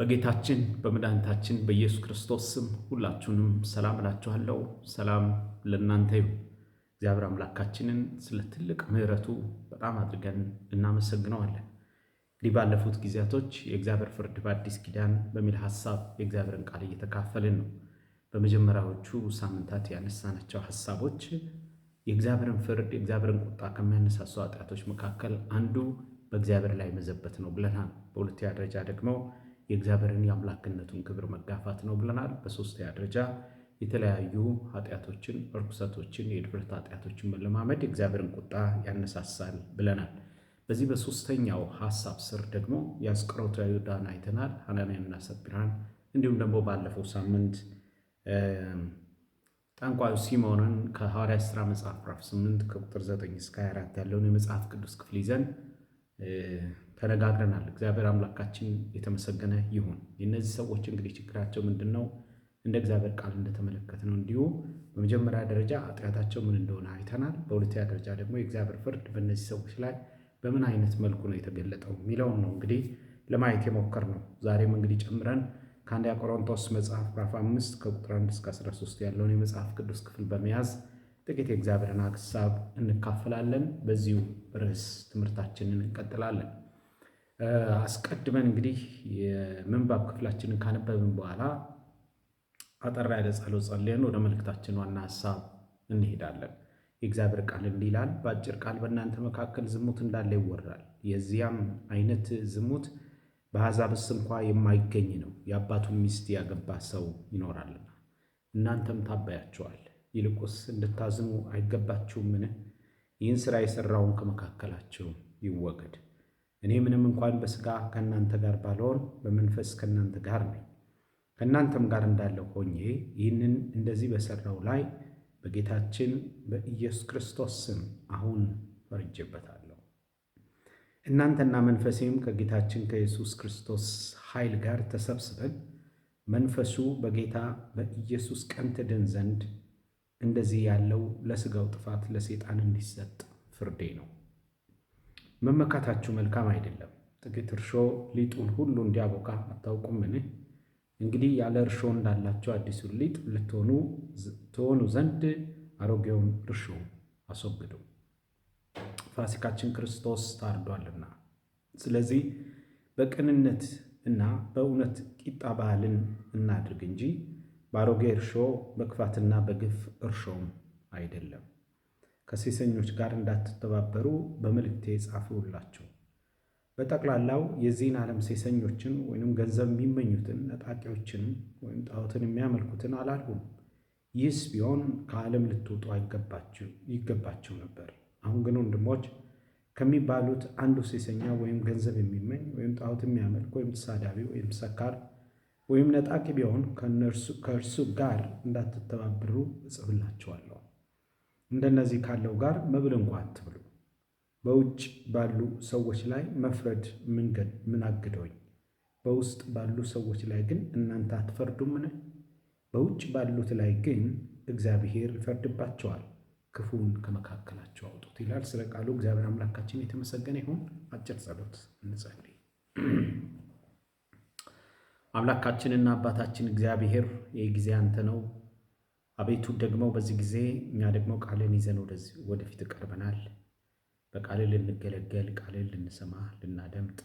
በጌታችን በመድኃኒታችን በኢየሱስ ክርስቶስ ስም ሁላችሁንም ሰላም እላችኋለሁ። ሰላም ለእናንተ ይሁን። እግዚአብሔር አምላካችንን ስለ ትልቅ ምሕረቱ በጣም አድርገን እናመሰግነዋለን። እንግዲህ ባለፉት ጊዜያቶች የእግዚአብሔር ፍርድ በአዲስ ኪዳን በሚል ሐሳብ የእግዚአብሔርን ቃል እየተካፈልን ነው። በመጀመሪያዎቹ ሳምንታት ያነሳናቸው ሐሳቦች የእግዚአብሔርን ፍርድ የእግዚአብሔርን ቁጣ ከሚያነሳሱ ኃጢአቶች መካከል አንዱ በእግዚአብሔር ላይ መዘበት ነው ብለናል። በሁለተኛ ደረጃ ደግሞ የእግዚአብሔርን የአምላክነቱን ክብር መጋፋት ነው ብለናል። በሶስተኛ ደረጃ የተለያዩ ኃጢአቶችን፣ እርኩሰቶችን፣ የድፍረት ኃጢአቶችን መለማመድ የእግዚአብሔርን ቁጣ ያነሳሳል ብለናል። በዚህ በሶስተኛው ሐሳብ ስር ደግሞ የአስቆሮቱ ይሁዳን አይተናል፣ ሐናንያንና ሰጲራን። እንዲሁም ደግሞ ባለፈው ሳምንት ጠንቋዩ ሲሞንን ከሐዋርያት ሥራ መጽሐፍ ምዕራፍ 8 ከቁጥር 9 እስከ 24 ያለውን የመጽሐፍ ቅዱስ ክፍል ይዘን ተነጋግረናል። እግዚአብሔር አምላካችን የተመሰገነ ይሁን። የእነዚህ ሰዎች እንግዲህ ችግራቸው ምንድን ነው? እንደ እግዚአብሔር ቃል እንደተመለከትነው እንዲሁ በመጀመሪያ ደረጃ ኃጢአታቸው ምን እንደሆነ አይተናል። በሁለተኛ ደረጃ ደግሞ የእግዚአብሔር ፍርድ በእነዚህ ሰዎች ላይ በምን አይነት መልኩ ነው የተገለጠው የሚለውን ነው እንግዲህ ለማየት የሞከርነው። ዛሬም እንግዲህ ጨምረን ከአንደኛ ቆሮንቶስ መጽሐፍ ምዕራፍ 5 ከቁጥር 1 እስከ 13 ያለውን የመጽሐፍ ቅዱስ ክፍል በመያዝ ጥቂት የእግዚአብሔርን ሐሳብ እንካፈላለን። በዚሁ ርዕስ ትምህርታችንን እንቀጥላለን። አስቀድመን እንግዲህ የምንባብ ክፍላችንን ካነበብን በኋላ አጠር ያለ ጸሎት ጸልየን ወደ መልእክታችን ዋና ሐሳብ እንሄዳለን። የእግዚአብሔር ቃል እንዲህ ይላል። በአጭር ቃል በእናንተ መካከል ዝሙት እንዳለ ይወራል። የዚያም አይነት ዝሙት በአሕዛብስ እንኳ የማይገኝ ነው፣ የአባቱን ሚስት ያገባ ሰው ይኖራልና። እናንተም ታበያቸዋል። ይልቁስ እንድታዝኑ አይገባችሁምን? ይህን ሥራ የሠራውን ከመካከላችሁ ይወገድ። እኔ ምንም እንኳን በሥጋ ከእናንተ ጋር ባልሆን በመንፈስ ከእናንተ ጋር ነኝ። ከእናንተም ጋር እንዳለው ሆኜ ይህንን እንደዚህ በሠራው ላይ በጌታችን በኢየሱስ ክርስቶስ ስም አሁን ፈርጄበታለሁ። እናንተና መንፈሴም ከጌታችን ከኢየሱስ ክርስቶስ ኃይል ጋር ተሰብስበን መንፈሱ በጌታ በኢየሱስ ቀን ትድን ዘንድ እንደዚህ ያለው ለሥጋው ጥፋት ለሰይጣን እንዲሰጥ ፍርዴ ነው። መመካታችሁ መልካም አይደለም። ጥቂት እርሾ ሊጡን ሁሉ እንዲያቦካ አታውቁምን? እንግዲህ ያለ እርሾ እንዳላቸው አዲሱን ሊጥ ልትሆኑ ዘንድ አሮጌውን እርሾ አስወግዱ። ፋሲካችን ክርስቶስ ታርዷልና። ስለዚህ በቅንነት እና በእውነት ቂጣ በዓልን እናድርግ እንጂ በአሮጌ እርሾ በክፋትና በግፍ እርሾም አይደለም። ከሴሰኞች ጋር እንዳትተባበሩ በመልእክቴ ጻፍሁላችሁ። በጠቅላላው የዚህን ዓለም ሴሰኞችን ወይም ገንዘብ የሚመኙትን ነጣቂዎችን ወይም ጣዖትን የሚያመልኩትን አላልሁም። ይህስ ቢሆን ከዓለም ልትወጡ ይገባችሁ ነበር። አሁን ግን ወንድሞች ከሚባሉት አንዱ ሴሰኛ ወይም ገንዘብ የሚመኝ ወይም ጣዖት የሚያመልክ ወይም ተሳዳቢ ወይም ሰካር ወይም ነጣቂ ቢሆን ከእርሱ ጋር እንዳትተባበሩ እጽፍላችኋለሁ። እንደነዚህ ካለው ጋር መብል እንኳ አትብሉ። በውጭ ባሉ ሰዎች ላይ መፍረድ ምን አግዶኝ? በውስጥ ባሉ ሰዎች ላይ ግን እናንተ አትፈርዱምን? በውጭ ባሉት ላይ ግን እግዚአብሔር ይፈርድባቸዋል። ክፉን ከመካከላቸው አውጡት ይላል። ስለ ቃሉ እግዚአብሔር አምላካችን የተመሰገነ ይሁን። አጭር ጸሎት እንጸልይ። አምላካችንና አባታችን እግዚአብሔር ይህ ጊዜ አንተ ነው። አቤቱ ደግሞ በዚህ ጊዜ እኛ ደግሞ ቃልን ይዘን ወደፊት ቀርበናል። በቃልህ ልንገለገል፣ ቃልህ ልንሰማ፣ ልናደምጥ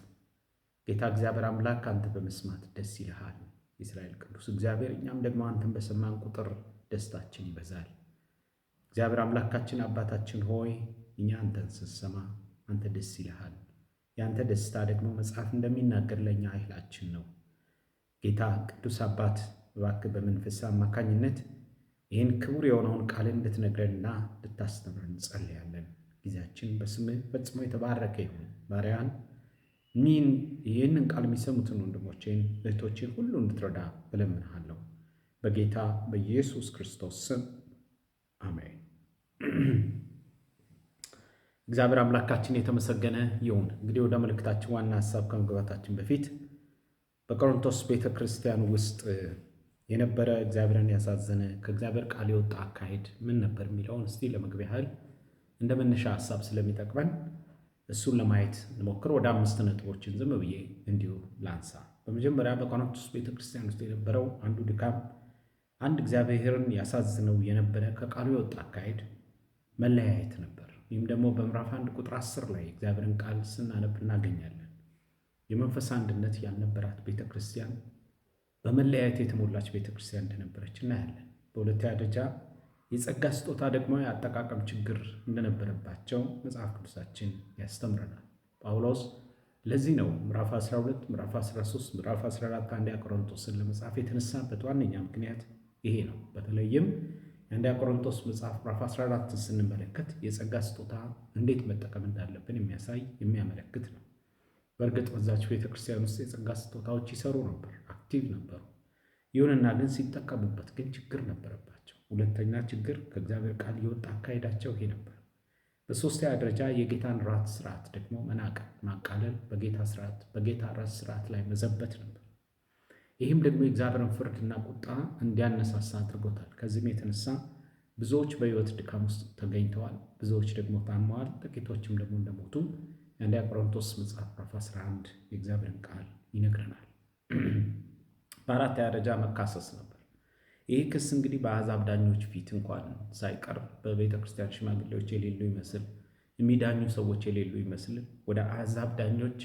ጌታ እግዚአብሔር አምላክ አንተ በመስማት ደስ ይልሃል። የእስራኤል ቅዱስ እግዚአብሔር እኛም ደግሞ አንተን በሰማን ቁጥር ደስታችን ይበዛል። እግዚአብሔር አምላካችን አባታችን ሆይ እኛ አንተን ስንሰማ አንተ ደስ ይልሃል። የአንተ ደስታ ደግሞ መጽሐፍ እንደሚናገር ለእኛ ኃይላችን ነው። ጌታ ቅዱስ አባት እባክህ በመንፈስ አማካኝነት ይህን ክቡር የሆነውን ቃል እንድትነግረንና እንድታስተምረን እንጸልያለን። ጊዜያችን በስምህ ፈጽሞ የተባረከ ይሁን። ባሪያን ይህንን ቃል የሚሰሙትን ወንድሞቼን እህቶቼን ሁሉ እንድትረዳ እለምንሃለሁ። በጌታ በኢየሱስ ክርስቶስ ስም አሜን። እግዚአብሔር አምላካችን የተመሰገነ ይሁን። እንግዲህ ወደ መልእክታችን ዋና ሐሳብ ከመግባታችን በፊት በቆሮንቶስ ቤተ ክርስቲያን ውስጥ የነበረ እግዚአብሔርን ያሳዘነ ከእግዚአብሔር ቃል የወጣ አካሄድ ምን ነበር የሚለውን እስቲ ለመግቢያ ያህል እንደ መነሻ ሐሳብ ስለሚጠቅመን እሱን ለማየት እንሞክር። ወደ 5 ነጥቦችን ዝም ብዬ እንዲሁ ላንሳ። በመጀመሪያ በቆሮንቶስ ቤተክርስቲያን ውስጥ የነበረው አንዱ ድካም፣ አንድ እግዚአብሔርን ያሳዝነው የነበረ ከቃሉ የወጣ አካሄድ መለያየት ነበር። ይህም ደግሞ በምዕራፍ 1 ቁጥር 10 ላይ እግዚአብሔርን ቃል ስናነብ እናገኛለን። የመንፈስ አንድነት ያልነበራት ቤተክርስቲያን በመለያየት የተሞላች ቤተክርስቲያን እንደነበረች እናያለን። በሁለተኛ ደረጃ የጸጋ ስጦታ ደግሞ የአጠቃቀም ችግር እንደነበረባቸው መጽሐፍ ቅዱሳችን ያስተምረናል። ጳውሎስ ለዚህ ነው ምዕራፍ 12፣ ምዕራፍ 13፣ ምዕራፍ 14 አንደኛ ቆሮንቶስን ለመጻፍ የተነሳበት ዋነኛ ምክንያት ይሄ ነው። በተለይም የአንደኛ ቆሮንቶስ መጽሐፍ ምዕራፍ 14ን ስንመለከት የጸጋ ስጦታ እንዴት መጠቀም እንዳለብን የሚያሳይ የሚያመለክት ነው። በእርግጥ በዛች ቤተክርስቲያን ውስጥ የጸጋ ስጦታዎች ይሰሩ ነበር፣ አክቲቭ ነበሩ። ይሁንና ግን ሲጠቀሙበት ግን ችግር ነበረባቸው። ሁለተኛ ችግር ከእግዚአብሔር ቃል የወጣ አካሄዳቸው ይሄ ነበር። በሶስተኛ ደረጃ የጌታን ራት ስርዓት ደግሞ መናቅ፣ ማቃለል፣ በጌታ ስርዓት በጌታ ራት ስርዓት ላይ መዘበት ነበር። ይህም ደግሞ የእግዚአብሔርን ፍርድና ቁጣ እንዲያነሳሳ አድርጎታል። ከዚህም የተነሳ ብዙዎች በሕይወት ድካም ውስጥ ተገኝተዋል፣ ብዙዎች ደግሞ ታመዋል፣ ጥቂቶችም ደግሞ እንደሞቱ የአንደኛ ቆሮንቶስ መጽሐፍ ምዕራፍ 11 የእግዚአብሔርን ቃል ይነግረናል። በአራተኛ ደረጃ መካሰስ ነበር። ይህ ክስ እንግዲህ በአሕዛብ ዳኞች ፊት እንኳን ሳይቀር በቤተ ክርስቲያን ሽማግሌዎች የሌሉ ይመስል የሚዳኙ ሰዎች የሌሉ ይመስል ወደ አሕዛብ ዳኞች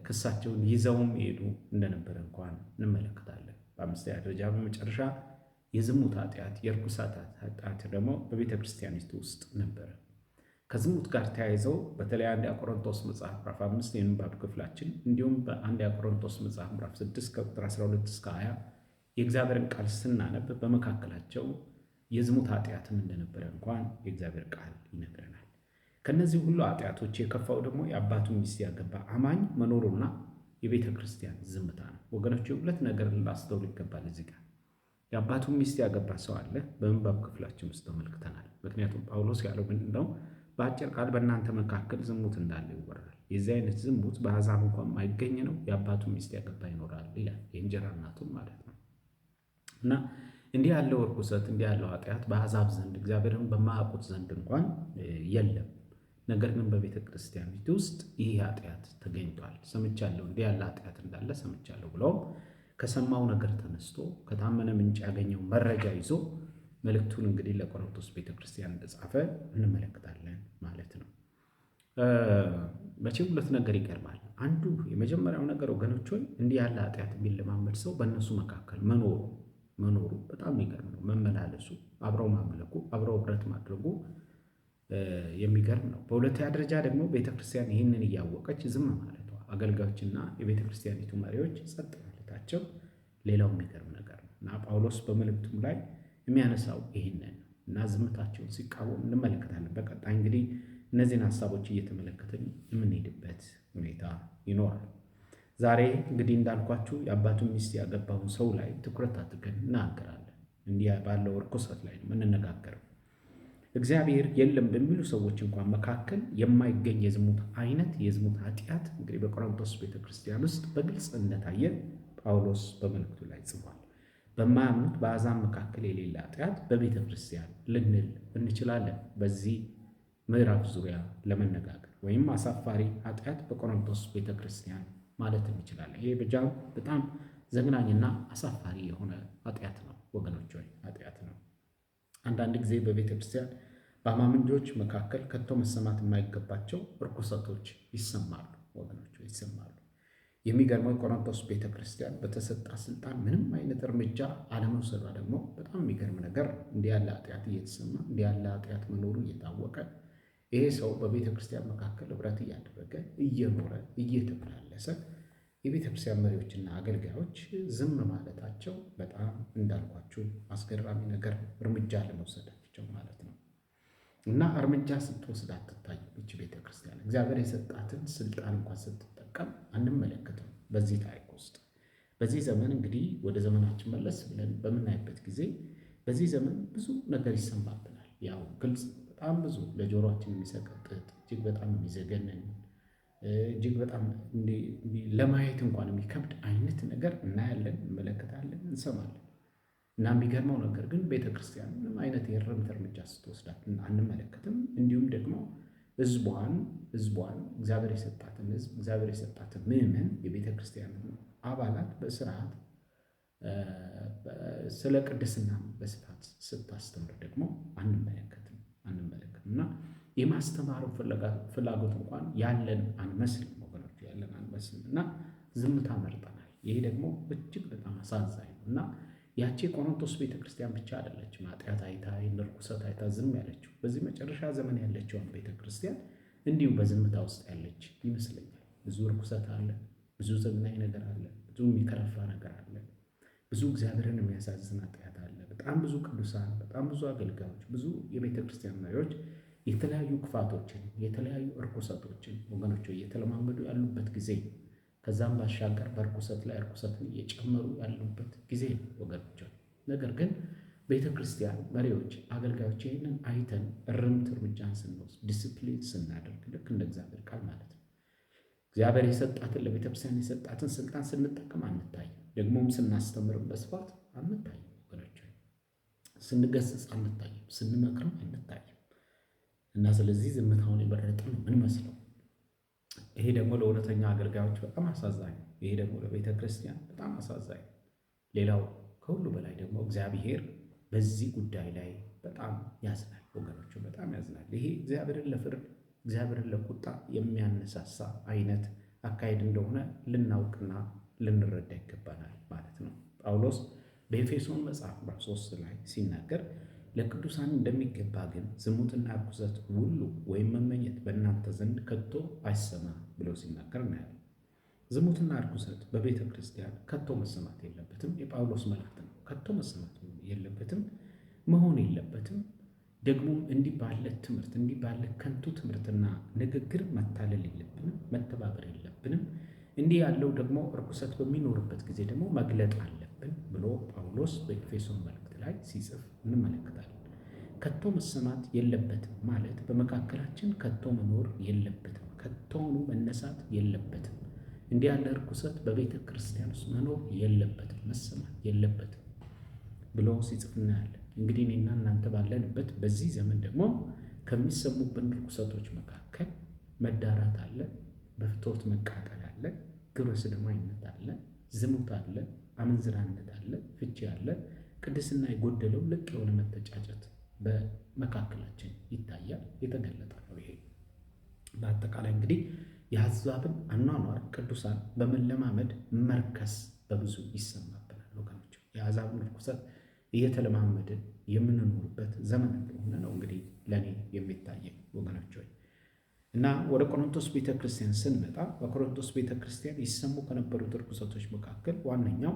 ክሳቸውን ይዘውም ይሄዱ እንደነበረ እንኳን እንመለከታለን። በአምስተኛ ደረጃ በመጨረሻ የዝሙት ኃጢአት፣ የርኩሳት ኃጢአት ደግሞ በቤተ ክርስቲያኒቱ ውስጥ ነበረ። ከዝሙት ጋር ተያይዘው በተለይ አንደኛ ቆሮንቶስ መጽሐፍ ምዕራፍ 5 የንባብ ክፍላችን እንዲሁም በአንደኛ ቆሮንቶስ መጽሐፍ ምዕራፍ 6 ከቁጥር 12 እስከ 20 የእግዚአብሔርን ቃል ስናነብ በመካከላቸው የዝሙት ኃጢአትም እንደነበረ እንኳን የእግዚአብሔር ቃል ይነግረናል። ከነዚህ ሁሉ ኃጢአቶች የከፋው ደግሞ የአባቱን ሚስት ያገባ አማኝ መኖሩና የቤተ ክርስቲያን ዝምታ ነው። ወገኖች ሁለት ነገር ላስተውል ይገባል። እዚህ ጋር የአባቱን ሚስት ያገባ ሰው አለ፣ በምንባብ ክፍላችን ውስጥ ተመልክተናል። ምክንያቱም ጳውሎስ ያለው ምንድን ነው? በአጭር ቃል በእናንተ መካከል ዝሙት እንዳለ ይወራል። የዚህ አይነት ዝሙት በአሕዛብ እንኳን የማይገኝ ነው። የአባቱን ሚስት ያገባ ይኖራል ይላል፣ የእንጀራ እናቱን ማለት ነው። እና እንዲህ ያለው ርኩሰት፣ እንዲህ ያለው ኃጢአት በአሕዛብ ዘንድ እግዚአብሔርን በማያውቁት ዘንድ እንኳን የለም። ነገር ግን በቤተ ክርስቲያኒቱ ውስጥ ይህ ኃጢአት ተገኝቷል፣ ሰምቻለሁ፣ እንዲህ ያለ ኃጢአት እንዳለ ሰምቻለሁ ብሎም ከሰማው ነገር ተነስቶ ከታመነ ምንጭ ያገኘው መረጃ ይዞ መልእክቱን እንግዲህ ለቆሮንቶስ ቤተ ክርስቲያን እንደጻፈ እንመለከታለን ማለት ነው። መቼም ሁለት ነገር ይቀርባል። አንዱ የመጀመሪያው ነገር ወገኖች ሆይ እንዲህ ያለ ኃጢአት የሚለማመድ ሰው በእነሱ መካከል መኖሩ በጣም የሚገርም ነው። መመላለሱ፣ አብረው ማምለኩ፣ አብረው ኅብረት ማድረጉ የሚገርም ነው። በሁለተኛ ደረጃ ደግሞ ቤተክርስቲያን ይህንን እያወቀች ዝም ማለቷ፣ አገልጋዮችና የቤተ ክርስቲያኒቱ መሪዎች ጸጥ ማለታቸው ሌላው የሚገርም ነገር ነው እና ጳውሎስ በመልእክቱም ላይ የሚያነሳው ይህንን ነው እና ዝምታቸውን ሲቃወም እንመለከታለን። በቀጣይ እንግዲህ እነዚህን ሀሳቦች እየተመለከትን የምንሄድበት ሁኔታ ይኖራል። ዛሬ እንግዲህ እንዳልኳችሁ የአባቱን ሚስት ያገባውን ሰው ላይ ትኩረት አድርገን እናገራለን። እንዲህ ባለው ርኩሰት ላይ ነው የምንነጋገረው። እግዚአብሔር የለም በሚሉ ሰዎች እንኳን መካከል የማይገኝ የዝሙት አይነት፣ የዝሙት ኃጢአት እንግዲህ በቆሮንቶስ ቤተክርስቲያን ውስጥ በግልጽ እንደታየ ጳውሎስ በመልእክቱ ላይ ጽፏል። በማያምኑት በአሕዛብ መካከል የሌለ ኃጢአት በቤተ ክርስቲያን ልንል እንችላለን። በዚህ ምዕራፍ ዙሪያ ለመነጋገር ወይም አሳፋሪ ኃጢአት በቆሮንቶስ ቤተ ክርስቲያን ማለት እንችላለን። ይሄ በጣም ዘግናኝና አሳፋሪ የሆነ ኃጢአት ነው ወገኖች፣ ወይ ኃጢአት ነው። አንዳንድ ጊዜ በቤተ ክርስቲያን በአማኞች መካከል ከቶ መሰማት የማይገባቸው ርኩሰቶች ይሰማሉ ወገኖች፣ ይሰማሉ። የሚገርመው የቆሮንቶስ ቤተ ክርስቲያን በተሰጣ ስልጣን ምንም አይነት እርምጃ አለመውሰዷ ደግሞ በጣም የሚገርም ነገር። እንዲህ ያለ ኃጢአት እየተሰማ እንዲህ ያለ ኃጢአት መኖሩ እየታወቀ ይሄ ሰው በቤተ ክርስቲያን መካከል ኅብረት እያደረገ እየኖረ እየተመላለሰ የቤተ ክርስቲያን መሪዎችና አገልጋዮች ዝም ማለታቸው በጣም እንዳልኳችሁ አስገራሚ ነገር፣ እርምጃ ለመውሰዳቸው ማለት ነው። እና እርምጃ ስትወስድ አትታይም ይህች ቤተ ክርስቲያን። እግዚአብሔር የሰጣትን ስልጣን እንኳን ስትጠቀም አንመለከትም። በዚህ ታሪክ ውስጥ በዚህ ዘመን እንግዲህ ወደ ዘመናችን መለስ ብለን በምናይበት ጊዜ በዚህ ዘመን ብዙ ነገር ይሰማብናል። ያው ግልጽ በጣም ብዙ ለጆሮአችን የሚሰቀጥጥ እጅግ በጣም የሚዘገንን እጅግ በጣም ለማየት እንኳን የሚከብድ አይነት ነገር እናያለን፣ እንመለከታለን፣ እንሰማለን። እና የሚገርመው ነገር ግን ቤተ ክርስቲያን ምንም አይነት የእርምት እርምጃ ስትወስዳት አንመለከትም። እንዲሁም ደግሞ ህዝቧን እግዚአብሔር የሰጣትን ህዝብ እግዚአብሔር የሰጣትን ምዕመን የቤተ ክርስቲያን አባላት በስርዓት ስለ ቅድስና በስፋት ስታስተምር ደግሞ አንመለከትም እና የማስተማሩ ፍላጎት እንኳን ያለን አንመስልም ወገኖች፣ ያለን አንመስልም እና ዝምታ መርጠናል። ይሄ ደግሞ እጅግ በጣም አሳዛኝ ነው እና ያቺ የቆሮንቶስ ቤተክርስቲያን ብቻ አይደለችም ኃጢአት አይታ ርኩሰት አይታ ዝም ያለችው። በዚህ መጨረሻ ዘመን ያለችውን ቤተክርስቲያን እንዲሁ በዝምታ ውስጥ ያለች ይመስለኛል። ብዙ ርኩሰት አለ፣ ብዙ ዘግናኝ ነገር አለ፣ ብዙ የሚከረፋ ነገር አለ፣ ብዙ እግዚአብሔርን የሚያሳዝን ኃጢአት አለ። በጣም ብዙ ቅዱሳን፣ በጣም ብዙ አገልጋዮች፣ ብዙ የቤተክርስቲያን መሪዎች የተለያዩ ክፋቶችን የተለያዩ እርኩሰቶችን ወገኖች እየተለማመዱ ያሉበት ጊዜ፣ ከዛም ባሻገር በእርኩሰት ላይ እርኩሰትን እየጨመሩ ያሉበት ጊዜ ወገኖች። ነገር ግን ቤተ ክርስቲያን መሪዎች፣ አገልጋዮች ይህንን አይተን እርምት እርምጃን ስንወስድ ዲስፕሊን ስናደርግ ልክ እንደ እግዚአብሔር ቃል ማለት ነው እግዚአብሔር የሰጣትን ለቤተ ክርስቲያን የሰጣትን ስልጣን ስንጠቀም አንታይም። ደግሞም ስናስተምርም በስፋት አንታይም ወገኖች፣ ስንገስጽ አንታይም፣ ስንመክርም አንታይም እና ስለዚህ ዝምታውን የመረጥን ምን መስለው። ይሄ ደግሞ ለእውነተኛ አገልጋዮች በጣም አሳዛኝ ነው። ይሄ ደግሞ ለቤተ ክርስቲያን በጣም አሳዛኝ ነው። ሌላው ከሁሉ በላይ ደግሞ እግዚአብሔር በዚህ ጉዳይ ላይ በጣም ያዝናል ወገኖቹ፣ በጣም ያዝናል። ይሄ እግዚአብሔርን ለፍርድ እግዚአብሔርን ለቁጣ የሚያነሳሳ አይነት አካሄድ እንደሆነ ልናውቅና ልንረዳ ይገባናል ማለት ነው። ጳውሎስ በኤፌሶን መጽሐፍ ምዕራፍ 3 ላይ ሲናገር ለቅዱሳን እንደሚገባ ግን ዝሙትና ርኩሰት ሁሉ ወይም መመኘት በእናንተ ዘንድ ከቶ አይሰማ ብሎ ሲናገር እናያለን። ዝሙትና ርኩሰት በቤተ ክርስቲያን ከቶ መሰማት የለበትም። የጳውሎስ መልእክት ነው። ከቶ መሰማት የለበትም፣ መሆን የለበትም። ደግሞም እንዲህ ባለ ትምህርት እንዲህ ባለ ከንቱ ትምህርትና ንግግር መታለል የለብንም፣ መተባበር የለብንም። እንዲህ ያለው ደግሞ ርኩሰት በሚኖርበት ጊዜ ደግሞ መግለጥ አለብን ብሎ ጳውሎስ በኤፌሶን መልእክት ላይ ሲጽፍ እንመለከታለን። ከቶ መሰማት የለበትም ማለት በመካከላችን ከቶ መኖር የለበትም፣ ከቶውኑ መነሳት የለበትም። እንዲህ ያለ ርኩሰት በቤተ ክርስቲያን ውስጥ መኖር የለበትም፣ መሰማት የለበትም ብሎ ሲጽፍ እናያለን። እንግዲህ እኔና እናንተ ባለንበት በዚህ ዘመን ደግሞ ከሚሰሙብን ርኩሰቶች መካከል መዳራት አለ፣ በፍትወት መቃጠል አለ፣ ግብረ ሰዶማዊነት አለ፣ ዝሙት አለ፣ አመንዝራነት አለ፣ ፍቺ አለ፣ ቅድስና የጎደለው ልቅ የሆነ መተጫጨት በመካከላችን ይታያል። የተገለጠ ነው። ይሄ በአጠቃላይ እንግዲህ የአሕዛብን አኗኗር ቅዱሳን በመለማመድ መርከስ በብዙ ይሰማብናል ወገኖች። የአሕዛብን ርኩሰት እየተለማመድን የምንኖርበት ዘመን እንደሆነ ነው እንግዲህ ለእኔ የሚታየኝ ወገኖች ሆይ። እና ወደ ቆሮንቶስ ቤተክርስቲያን ስንመጣ በቆሮንቶስ ቤተክርስቲያን ይሰሙ ከነበሩት ርኩሰቶች መካከል ዋነኛው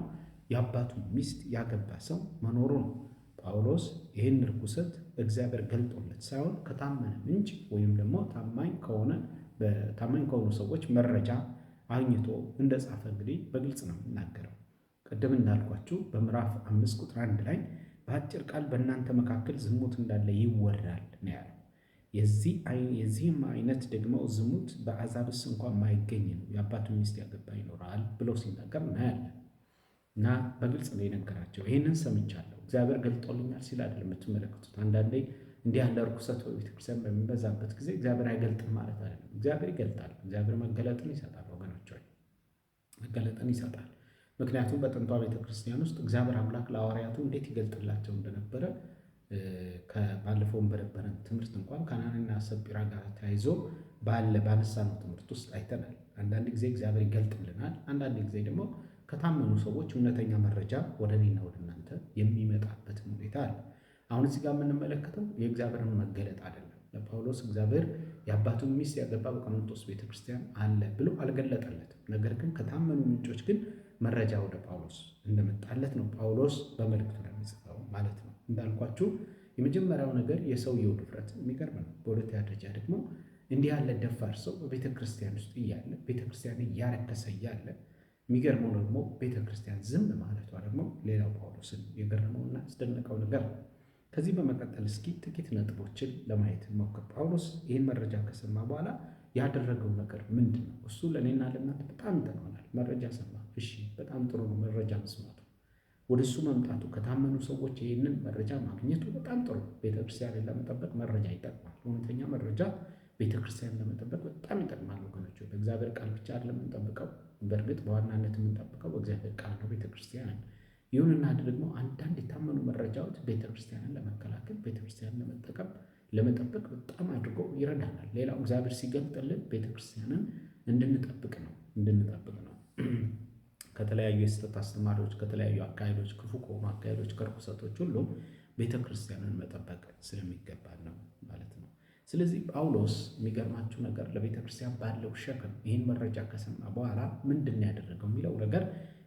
የአባቱን ሚስት ያገባ ሰው መኖሩ ነው። ጳውሎስ ይህን ርኩሰት እግዚአብሔር ገልጦለት ሳይሆን ከታመነ ምንጭ ወይም ደግሞ ታማኝ ከሆኑ ሰዎች መረጃ አግኝቶ እንደጻፈ እንግዲህ በግልጽ ነው የሚናገረው። ቅድም እንዳልኳችሁ በምዕራፍ 5 ቁጥር 1 ላይ በአጭር ቃል በእናንተ መካከል ዝሙት እንዳለ ይወራል ነው ያለው። የዚህም አይነት ደግሞ ዝሙት በአሕዛብስ እንኳን ማይገኝ ነው፣ የአባቱን ሚስት ያገባ ይኖራል ብሎ ሲናገር እናያለን። እና በግልጽ ነው የነገራቸው። ይህንን ሰምቻለሁ እግዚአብሔር ገልጦልኛል ሲል አይደለም የምትመለከቱት። አንዳንዴ እንዲህ ያለ ርኩሰት በቤተክርስቲያን በሚበዛበት ጊዜ እግዚአብሔር አይገልጥም ማለት አይደለም። እግዚአብሔር ይገልጣል። እግዚአብሔር መገለጥን ይሰጣል ወገኖች ሆይ፣ መገለጥን ይሰጣል። ምክንያቱም በጥንቷ ቤተክርስቲያን ውስጥ እግዚአብሔር አምላክ ለሐዋርያቱ እንዴት ይገልጥላቸው እንደነበረ ከባለፈውም በነበረን ትምህርት እንኳን ከአናንያና ሰጲራ ጋር ተያይዞ ባነሳነው ትምህርት ውስጥ አይተናል። አንዳንድ ጊዜ እግዚአብሔር ይገልጥልናል፣ አንዳንድ ጊዜ ደግሞ ከታመኑ ሰዎች እውነተኛ መረጃ ወደ እኔና ወደ እናንተ የሚመጣበትም ሁኔታ አለ። አሁን እዚህ ጋር የምንመለከተው የእግዚአብሔርን መገለጥ አይደለም። ለጳውሎስ እግዚአብሔር የአባቱን ሚስት ያገባ በቆሮንቶስ ቤተክርስቲያን አለ ብሎ አልገለጠለትም። ነገር ግን ከታመኑ ምንጮች ግን መረጃ ወደ ጳውሎስ እንደመጣለት ነው ጳውሎስ በመልእክቱ ላይ የሚጽፈው ማለት ነው። እንዳልኳችሁ የመጀመሪያው ነገር የሰውየው ድፍረት የሚገርም ነው። በሁለተኛ ደረጃ ደግሞ እንዲህ ያለ ደፋር ሰው በቤተክርስቲያን ውስጥ እያለ ቤተክርስቲያን እያረከሰ እያለ የሚገርመው ደግሞ ቤተክርስቲያን ዝም ማለቷ ደግሞ ሌላው ጳውሎስን የገረመውና ያስደነቀው ነገር ነው። ከዚህ በመቀጠል እስኪ ጥቂት ነጥቦችን ለማየት እንሞክር። ጳውሎስ ይህን መረጃ ከሰማ በኋላ ያደረገው ነገር ምንድን ነው? እሱ ለእኔና ለእናንተ በጣም ይጠቅመናል። መረጃ ሰማ፣ እሺ፣ በጣም ጥሩ ነው መረጃ መስማቱ፣ ወደ እሱ መምጣቱ፣ ከታመኑ ሰዎች ይህንን መረጃ ማግኘቱ በጣም ጥሩ። ቤተክርስቲያንን ለመጠበቅ መረጃ ይጠቅማል። እውነተኛ መረጃ ቤተክርስቲያን ለመጠበቅ በጣም ይጠቅማል ወገኖች። በእግዚአብሔር ቃል ብቻ አይደለም የምንጠብቀው። በእርግጥ በዋናነት የምንጠብቀው በእግዚአብሔር ቃል ነው ቤተክርስቲያንን። ይሁንና ደግሞ አንዳንድ የታመኑ መረጃዎች ቤተክርስቲያንን ለመከላከል ቤተክርስቲያንን ለመጠበቅ በጣም አድርጎ ይረዳናል። ሌላው እግዚአብሔር ሲገልጥልን ቤተክርስቲያንን እንድንጠብቅ ነው። ከተለያዩ የስህተት አስተማሪዎች፣ ከተለያዩ አካሄዶች፣ ክፉ ከሆኑ አካሄዶች፣ ከርኩሰቶች ሁሉ ቤተክርስቲያንን መጠበቅ ስለሚገባል ነው ማለት ነው። ስለዚህ ጳውሎስ የሚገርማችሁ ነገር ለቤተክርስቲያን ባለው ሸክም ይህን መረጃ ከሰማ በኋላ ምንድን ነው ያደረገው የሚለው ነገር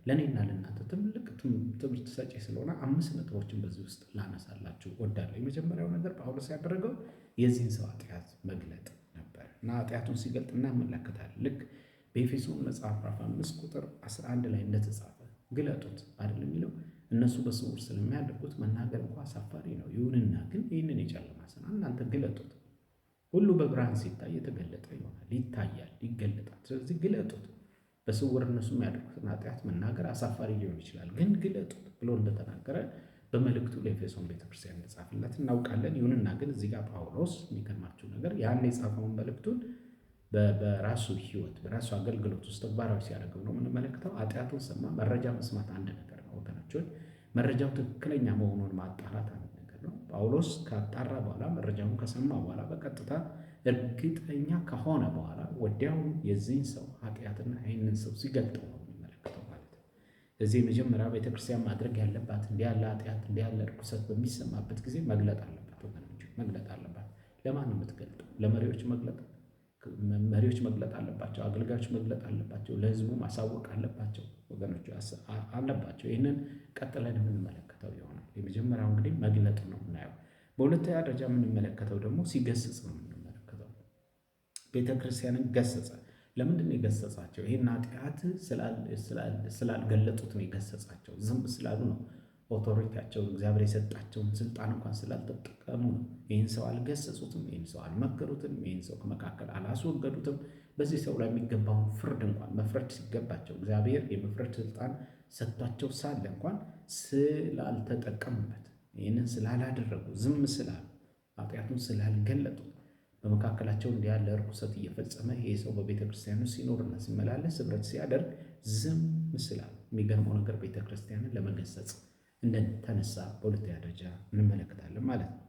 ለእኔና ለእናንተ ትልቅ ትምህርት ሰጪ ስለሆነ 5 ነጥቦችን በዚህ ውስጥ ላነሳላችሁ እወዳለሁ። የመጀመሪያው ነገር ጳውሎስ ያደረገው የዚህን ሰው ኃጢአት መግለጥ ነበር እና ኃጢአቱን ሲገልጥ እናመለከታለን። ልክ በኤፌሶን መጽሐፍ ምዕራፍ 5 ቁጥር 11 ላይ እንደተጻፈ ግለጡት አይደል የሚለው። እነሱ በስውር ስለሚያደርጉት መናገር እንኳ አሳፋሪ ነው። ይሁንና ግን ይህንን የጨለማ ስራ እናንተ ግለጡት። ሁሉ በብርሃን ሲታይ የተገለጠ ይሆናል፣ ይታያል፣ ይገለጣል። ስለዚህ ግለጡት። በስውር እነሱ የሚያደርጉትን ኃጢአት መናገር አሳፋሪ ሊሆን ይችላል፣ ግን ግለጡት ብሎ እንደተናገረ በመልእክቱ ለኤፌሶን ቤተክርስቲያን እንደጻፈለት እናውቃለን። ይሁንና ግን እዚህ ጋር ጳውሎስ የሚገርማችሁ ነገር ያን የጻፈውን መልእክቱን በራሱ ሕይወት በራሱ አገልግሎት ውስጥ ተግባራዊ ሲያደርገው ነው የምንመለከተው። ኃጢአቱን ሰማ። መረጃ መስማት አንድ ነገር ነው ወገኖች። መረጃው ትክክለኛ መሆኑን ማጣራት አንድ ነገር ነው። ጳውሎስ ካጣራ በኋላ መረጃውን ከሰማ በኋላ በቀጥታ እርግጠኛ ከሆነ በኋላ ወዲያው የዚህን ሰው ኃጢአትና ይህንን ሰው ሲገልጠው ነው የምንመለከተው ማለት ነው። እዚህ የመጀመሪያ ቤተክርስቲያን ማድረግ ያለባት እንዲህ ያለ ኃጢአት እንዲህ ያለ ርኩሰት በሚሰማበት ጊዜ መግለጥ አለባት ወገኖች፣ መግለጥ አለባት። ለማን ነው የምትገልጠው? ለመሪዎች መሪዎች መግለጥ አለባቸው። አገልጋዮች መግለጥ አለባቸው። ለህዝቡ ማሳወቅ አለባቸው ወገኖች አለባቸው። ይህንን ቀጥለን የምንመለከተው ይሆናል። የመጀመሪያው እንግዲህ መግለጥ ነው የምናየው። በሁለተኛ ደረጃ የምንመለከተው ደግሞ ሲገስጽ ነው የምንመለከተው። ቤተክርስቲያንን ገሰጸ። ለምንድን ነው የገሰጻቸው? ይህን ኃጢአት ስላልገለጡት ነው የገሰጻቸው። ዝም ስላሉ ነው። ኦቶሪቲያቸውን እግዚአብሔር የሰጣቸውን ስልጣን እንኳን ስላልተጠቀሙ ነው። ይህን ሰው አልገሰጹትም፣ ይህን ሰው አልመከሩትም፣ ይህን ሰው ከመካከል አላስወገዱትም። በዚህ ሰው ላይ የሚገባውን ፍርድ እንኳን መፍረድ ሲገባቸው እግዚአብሔር የመፍረድ ስልጣን ሰጥቷቸው ሳለ እንኳን ስላልተጠቀሙበት፣ ይህንን ስላላደረጉ፣ ዝም ስላሉ፣ ኃጢአቱን ስላልገለጡ፣ በመካከላቸው እንዲህ ያለ ርኩሰት እየፈጸመ ይሄ ሰው በቤተ ክርስቲያኑ ሲኖርና ሲመላለስ ህብረት ሲያደርግ ዝም ስላሉ የሚገርመው ነገር ቤተ ክርስቲያንን ለመገሰጽ እንደተነሳ በሁለተኛ ደረጃ እንመለከታለን ማለት ነው።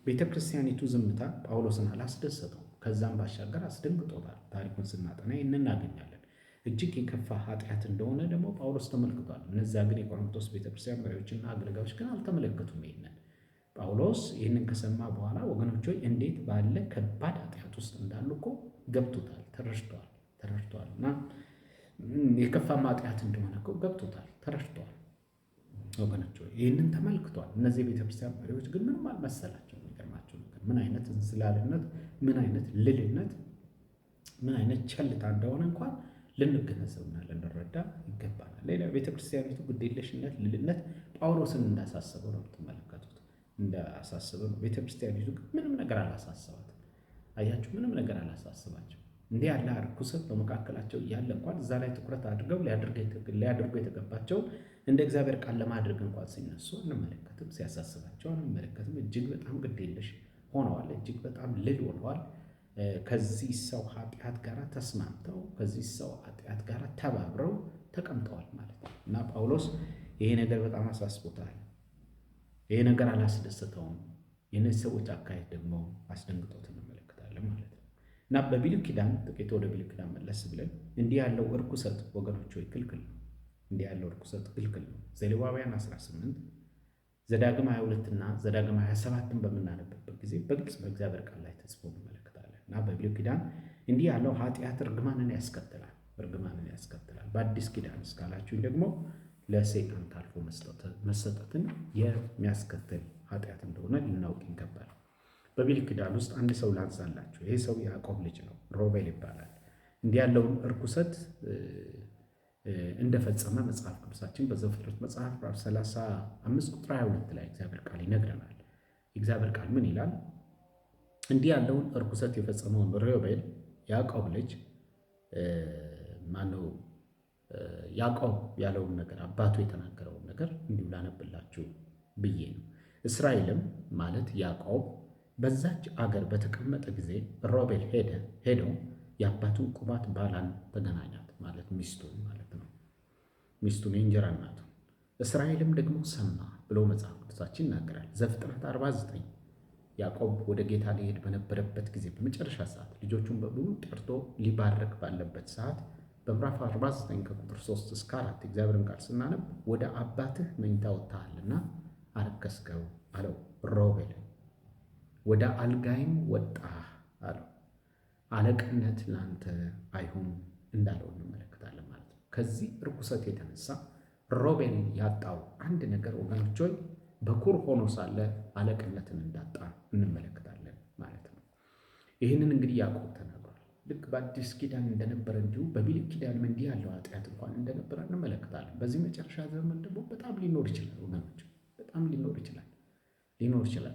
ቤተ ክርስቲያኒቱ ዝምታ ጳውሎስን አላስደሰተው፣ ከዛም ባሻገር አስደንግጦታል። ታሪኩን ስናጠና ይህን እናገኛለን። እጅግ የከፋ ኃጢአት እንደሆነ ደግሞ ጳውሎስ ተመልክቷል። እነዚያ ግን የቆሮንቶስ ቤተክርስቲያን መሪዎችና አገልጋዮች ግን አልተመለከቱም። ይህንን ጳውሎስ ይህንን ከሰማ በኋላ ወገኖች ሆይ እንዴት ባለ ከባድ ኃጢአት ውስጥ እንዳሉ እኮ ገብቶታል፣ ተረድቷል እና የከፋም ኃጢአት እንደሆነ እኮ ገብቶታል፣ ተረድቷል። ወገኖች ሆይ ይህንን ተመልክቷል። እነዚህ የቤተክርስቲያን መሪዎች ግን ምንም አልመሰላቸው። የሚገርማቸው ነገር ምን አይነት እንዝላልነት፣ ምን አይነት ልልነት፣ ምን አይነት ቸልታ እንደሆነ እንኳን ልንገነዘብና ልንረዳ ይገባናል። ሌላ ቤተክርስቲያኒቱ ግዴለሽነት፣ ልልነት ጳውሎስን እንዳሳሰበው ነው የምትመለከቱት፣ እንዳሳሰበው ነው። ቤተክርስቲያኒቱ ግን ምንም ነገር አላሳሰባትም። አያችሁ፣ ምንም ነገር አላሳስባቸው። እንዲህ ያለ ርኩሰት በመካከላቸው እያለ እንኳን እዛ ላይ ትኩረት አድርገው ሊያደርጉ የተገባቸውን እንደ እግዚአብሔር ቃል ለማድረግ እንኳን ሲነሱ እንመለከትም፣ ሲያሳስባቸው እንመለከትም። እጅግ በጣም ግዴለሽ ሆነዋል። እጅግ በጣም ልል ሆነዋል። ከዚህ ሰው ኃጢአት ጋር ተስማምተው ከዚህ ሰው ኃጢአት ጋር ተባብረው ተቀምጠዋል ማለት ነው እና ጳውሎስ ይሄ ነገር በጣም አሳስቦታል። ይሄ ነገር አላስደሰተውም። የእነዚህ ሰዎች አካሄድ ደግሞ አስደንግጦት እንመለከታለን ማለት ነው እና በብሉይ ኪዳን ጥቂት ወደ ብሉይ ኪዳን መለስ ብለን እንዲህ ያለው እርኩሰት ወገኖች ሆይ ክልክል ነው። እንዲህ ያለው እርኩሰት ክልክል ነው። ዘሌዋውያን 18 ዘዳግም 22 እና ዘዳግም 27ን በምናነብበት ጊዜ በግልጽ በእግዚአብሔር ቃል ላይ ተጽፎ እንመለከታለን እና በብሉይ ኪዳን እንዲህ ያለው ኃጢአት እርግማንን ያስከትላል። በአዲስ ኪዳን እስካላችሁኝ ደግሞ ለሰይጣን ታልፎ መሰጠትን የሚያስከትል ኃጢአት እንደሆነ ልናውቅ ይገባል። በብሉይ ኪዳን ውስጥ አንድ ሰው ላንሳላችሁ። ይሄ ሰው ያዕቆብ ልጅ ነው፣ ሮቤል ይባላል። እንዲህ ያለውን እርኩሰት እንደፈጸመ መጽሐፍ ቅዱሳችን በዘፍጥረት መጽሐፍ 35 ቁጥር 22 ላይ እግዚአብሔር ቃል ይነግረናል። እግዚአብሔር ቃል ምን ይላል? እንዲህ ያለውን እርኩሰት የፈጸመውን ሮቤል ያዕቆብ ልጅ ማነው ያዕቆብ ያለውን ነገር አባቱ የተናገረውን ነገር እንዲሁ ላነብላችሁ ብዬ ነው። እስራኤልም ማለት ያዕቆብ በዛች አገር በተቀመጠ ጊዜ ሮቤል ሄዶ የአባቱን ቁባት ባላን ተገናኛት፣ ማለት ሚስቱን ማለት ነው። ሚስቱን የእንጀራ እናቱ። እስራኤልም ደግሞ ሰማ ብሎ መጽሐፍ ቅዱሳችን ይናገራል። ዘፍጥረት 49 ያዕቆብ ወደ ጌታ ሊሄድ በነበረበት ጊዜ በመጨረሻ ሰዓት ልጆቹን በሙሉ ጠርቶ ሊባረክ ባለበት ሰዓት በምዕራፍ 49 ከቁጥር 3 እስከ 4 እግዚአብሔርን ቃል ስናነብ ወደ አባትህ መኝታ ወጥተሃልና አረከስከው አለው ሮቤል። ወደ አልጋይም ወጣህ አለው፣ አለቅነት ላንተ አይሁን እንዳለው እንመለከታለን ማለት ነው። ከዚህ ርኩሰት የተነሳ ሮቤል ያጣው አንድ ነገር ወገኖች ሆይ በኩር ሆኖ ሳለ አለቅነትን እንዳጣ እንመለከታለን ማለት ነው። ይህንን እንግዲህ ያዕቆብ ተናግሯል። ልክ በአዲስ ኪዳን እንደነበረ እንዲሁ በብሉይ ኪዳንም እንዲህ ያለው ኃጢአት እንኳን እንደነበረ እንመለከታለን። በዚህ መጨረሻ ዘመን ደግሞ በጣም ሊኖር ይችላል ወገኖች፣ በጣም ሊኖር ይችላል።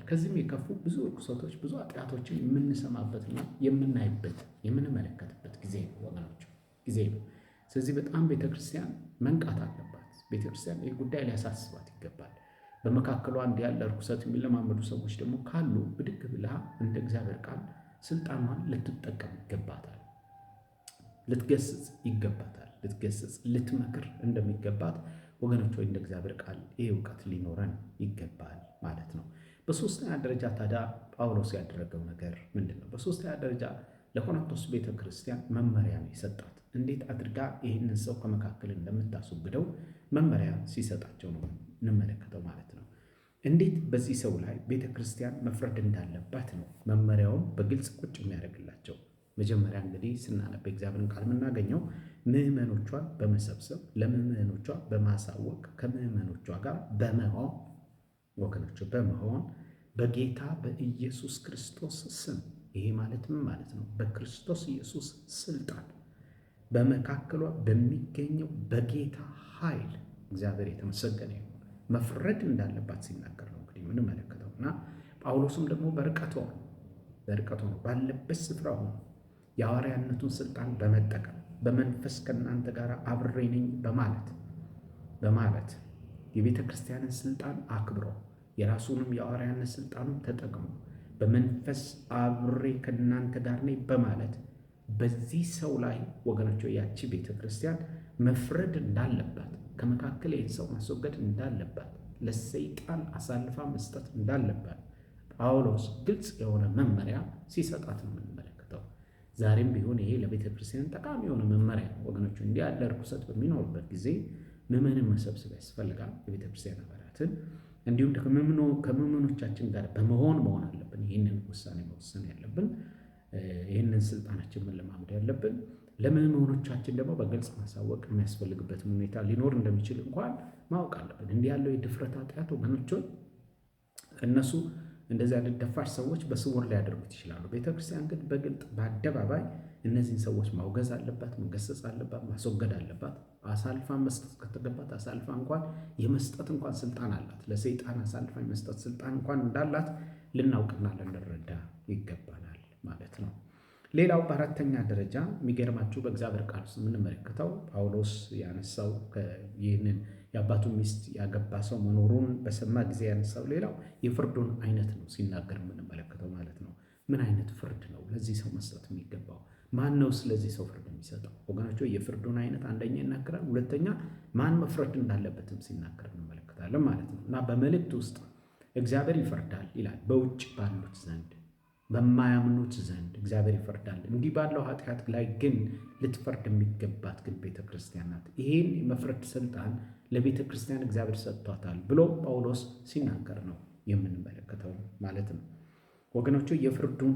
ከዚህም የከፉ ብዙ ርኩሰቶች፣ ብዙ ኃጢአቶችን የምንሰማበትና የምናይበት የምንመለከትበት ጊዜ ነው ወገኖች፣ ጊዜ ነው። ስለዚህ በጣም ቤተክርስቲያን መንቃት አለባት። ቤተክርስቲያን ይህ ጉዳይ ሊያሳስባት ይገባል። በመካከሏ እንዲህ ያለ ርኩሰት የሚለማመዱ ሰዎች ደግሞ ካሉ ብድግ ብላ እንደ እግዚአብሔር ቃል ስልጣኗን ልትጠቀም ይገባታል። ልትገስጽ ይገባታል። ልትመክር እንደሚገባት ወገኖች ወይ እንደ እግዚአብሔር ቃል ይህ እውቀት ሊኖረን ይገባል ማለት ነው። በሶስተኛ ደረጃ ታዲያ ጳውሎስ ያደረገው ነገር ምንድን ነው? በሶስተኛ ደረጃ ለቆሮንቶስ ቤተ ክርስቲያን መመሪያ ነው የሰጣት። እንዴት አድርጋ ይህንን ሰው ከመካከል እንደምታስወግደው መመሪያ ሲሰጣቸው ነው እንመለከተው ማለት ነው። እንዴት በዚህ ሰው ላይ ቤተ ክርስቲያን መፍረድ እንዳለባት ነው መመሪያውን በግልጽ ቁጭ የሚያደርግላቸው። መጀመሪያ እንግዲህ ስናነብ እግዚአብሔርን ቃል የምናገኘው ምዕመኖቿን በመሰብሰብ ለምዕመኖቿ በማሳወቅ ከምዕመኖቿ ጋር በመሆን ወገኖች በመሆን በጌታ በኢየሱስ ክርስቶስ ስም፣ ይሄ ማለት ምን ማለት ነው? በክርስቶስ ኢየሱስ ስልጣን በመካከሏ በሚገኘው በጌታ ኃይል እግዚአብሔር የተመሰገነ ይሁን መፍረድ እንዳለባት ሲናገር ነው እንግዲህ የምንመለከተው። እና ጳውሎስም ደግሞ በርቀት ሆኖ ባለበት ስፍራ ሆኖ የሐዋርያነቱን ስልጣን በመጠቀም በመንፈስ ከእናንተ ጋር አብሬ ነኝ በማለት የቤተ ክርስቲያንን ስልጣን አክብሮ የራሱንም የሐዋርያነት ስልጣኑን ተጠቅሞ በመንፈስ አብሬ ከእናንተ ጋር ነኝ በማለት በዚህ ሰው ላይ ወገኖች ያቺ ቤተ ክርስቲያን መፍረድ እንዳለባት፣ ከመካከል ይህን ሰው ማስወገድ እንዳለባት፣ ለሰይጣን አሳልፋ መስጠት እንዳለባት ጳውሎስ ግልጽ የሆነ መመሪያ ሲሰጣት ነው የምንመለከተው። ዛሬም ቢሆን ይሄ ለቤተ ክርስቲያን ጠቃሚ የሆነ መመሪያ ወገኖች። እንዲህ ያለ ርኩሰት በሚኖርበት ጊዜ ምዕመንን መሰብሰብ ያስፈልጋል። የቤተ ክርስቲያን አባላትን እንዲሁም ከምዕመኖቻችን ጋር በመሆን መሆን አለብን። ይህንን ውሳኔ መወሰን ያለብን፣ ይህንን ስልጣናችን መለማመድ ያለብን፣ ለምዕመኖቻችን ደግሞ በግልጽ ማሳወቅ የሚያስፈልግበትም ሁኔታ ሊኖር እንደሚችል እንኳን ማወቅ አለብን። እንዲህ ያለው የድፍረት ኃጢአት ወገኖችን እነሱ እንደዚህ አይነት ደፋር ሰዎች በስውር ሊያደርጉት ይችላሉ። ቤተክርስቲያን ግን በግልጥ በአደባባይ እነዚህን ሰዎች ማውገዝ አለባት፣ መገሰጽ አለባት፣ ማስወገድ አለባት። አሳልፋ መስጠት ከተገባት አሳልፋ እንኳን የመስጠት እንኳን ስልጣን አላት። ለሰይጣን አሳልፋ የመስጠት ስልጣን እንኳን እንዳላት ልናውቅና ልንረዳ ይገባናል ማለት ነው። ሌላው በአራተኛ ደረጃ የሚገርማችሁ በእግዚአብሔር ቃል ውስጥ የምንመለከተው ጳውሎስ ያነሳው ይህንን የአባቱን ሚስት ያገባ ሰው መኖሩን በሰማ ጊዜ ያነሳው ሌላው የፍርዱን አይነት ነው ሲናገር የምንመለከተው ማለት ነው። ምን አይነት ፍርድ ነው ለዚህ ሰው መስጠት የሚገባው? ማን ነው ስለዚህ ሰው ፍርድ የሚሰጠው? ወገኖች የፍርዱን አይነት አንደኛ ይናገራል፣ ሁለተኛ ማን መፍረድ እንዳለበትም ሲናገር እንመለከታለን ማለት ነው። እና በመልእክት ውስጥ እግዚአብሔር ይፈርዳል ይላል። በውጭ ባሉት ዘንድ በማያምኑት ዘንድ እግዚአብሔር ይፈርዳል። እንዲህ ባለው ኃጢአት ላይ ግን ልትፈርድ የሚገባት ግን ቤተ ክርስቲያን ናት። ይሄን የመፍረድ ስልጣን ለቤተ ክርስቲያን እግዚአብሔር ሰጥቷታል ብሎ ጳውሎስ ሲናገር ነው የምንመለከተው ማለት ነው። ወገኖቹ የፍርዱን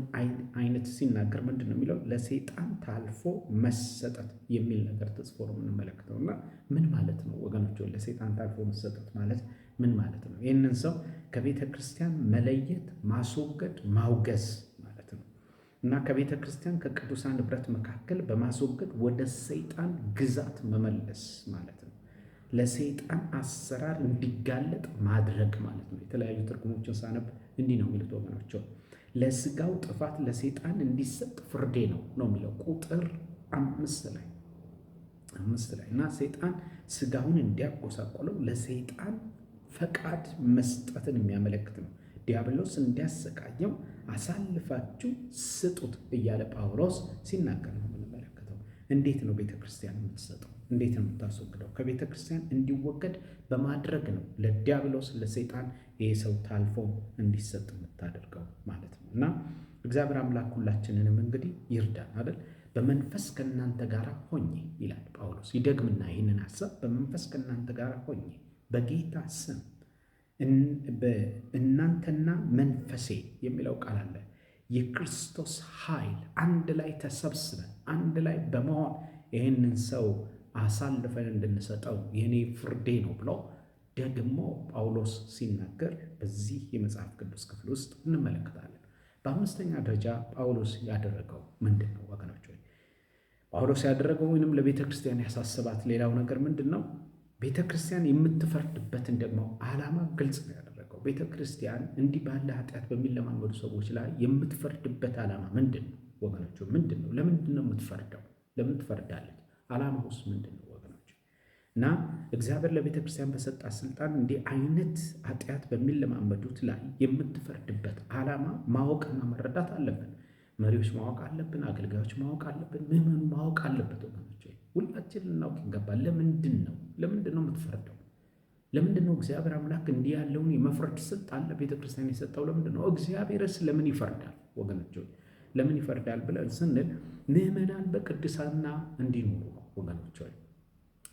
አይነት ሲናገር ምንድን ነው የሚለው? ለሰይጣን ታልፎ መሰጠት የሚል ነገር ተጽፎ ነው የምንመለከተው። እና ምን ማለት ነው ወገኖቹ? ለሰይጣን ታልፎ መሰጠት ማለት ምን ማለት ነው? ይህንን ሰው ከቤተ ክርስቲያን መለየት፣ ማስወገድ፣ ማውገዝ ማለት ነው። እና ከቤተ ክርስቲያን ከቅዱሳን ኅብረት መካከል በማስወገድ ወደ ሰይጣን ግዛት መመለስ ማለት ነው። ለሰይጣን አሰራር እንዲጋለጥ ማድረግ ማለት ነው። የተለያዩ ትርጉሞችን ሳነብ እንዲህ ነው የሚሉት ወገኖች። ለስጋው ጥፋት ለሰይጣን እንዲሰጥ ፍርዴ ነው የሚለው ቁጥር 5 ላይ እና ሰይጣን ስጋውን እንዲያጎሳቆለው ለሰይጣን ፈቃድ መስጠትን የሚያመለክት ነው። ዲያብሎስ እንዲያሰቃየው አሳልፋችሁ ስጡት እያለ ጳውሎስ ሲናገር ነው የምንመለከተው። እንዴት ነው ቤተ ክርስቲያን የምትሰጠው? እንዴት ነው የምታስወግደው? ከቤተ ክርስቲያን እንዲወገድ በማድረግ ነው ለዲያብሎስ ለሰይጣን ይህ ሰው ታልፎ እንዲሰጥ የምታደርገው ማለት ነው። እና እግዚአብሔር አምላክ ሁላችንንም እንግዲህ ይርዳን አይደል? በመንፈስ ከእናንተ ጋር ሆኜ ይላል ጳውሎስ። ይደግምና ይህንን ሐሳብ በመንፈስ ከእናንተ ጋር ሆኜ በጌታ ስም እናንተና መንፈሴ የሚለው ቃል አለ። የክርስቶስ ኃይል አንድ ላይ ተሰብስበን አንድ ላይ በመሆን ይህንን ሰው አሳልፈን እንድንሰጠው የኔ ፍርዴ ነው ብሎ ደግሞ ጳውሎስ ሲናገር በዚህ የመጽሐፍ ቅዱስ ክፍል ውስጥ እንመለከታለን። በአምስተኛ ደረጃ ጳውሎስ ያደረገው ምንድን ነው ወገኖች? ጳውሎስ ያደረገው ወይንም ለቤተ ክርስቲያን ያሳስባት ሌላው ነገር ምንድን ነው? ቤተ ክርስቲያን የምትፈርድበትን ደግሞ ዓላማ ግልጽ ነው ያደረገው። ቤተ ክርስቲያን እንዲህ ባለ ኃጢአት በሚለማመዱ ሰዎች ላይ የምትፈርድበት ዓላማ ምንድን ነው ወገኖች? ምንድን ነው? ለምንድን ነው የምትፈርደው? ለምን ትፈርዳለች? ዓላማውስ ምንድን ነው ወገኖች? እና እግዚአብሔር ለቤተ ክርስቲያን በሰጣት ስልጣን እንዲህ አይነት ኃጢአት በሚለማመዱት ላይ የምትፈርድበት ዓላማ ማወቅና መረዳት አለብን። መሪዎች ማወቅ አለብን። አገልጋዮች ማወቅ አለብን። ምዕመኑ ማወቅ አለበት ወገኖች። ሁላችን ልናውቅ ይገባል። ለምንድን ነው የምትፈርደው? ለምንድን ነው እግዚአብሔር አምላክ እንዲህ ያለውን የመፍረድ ስልጣን ለቤተ ክርስቲያን የሰጠው? ለምንድን ነው? እግዚአብሔርስ ለምን ይፈርዳል ወገኖች? ለምን ይፈርዳል ብለን ስንል ምዕመናን በቅድስና እንዲኖሩ ነው ወገኖች።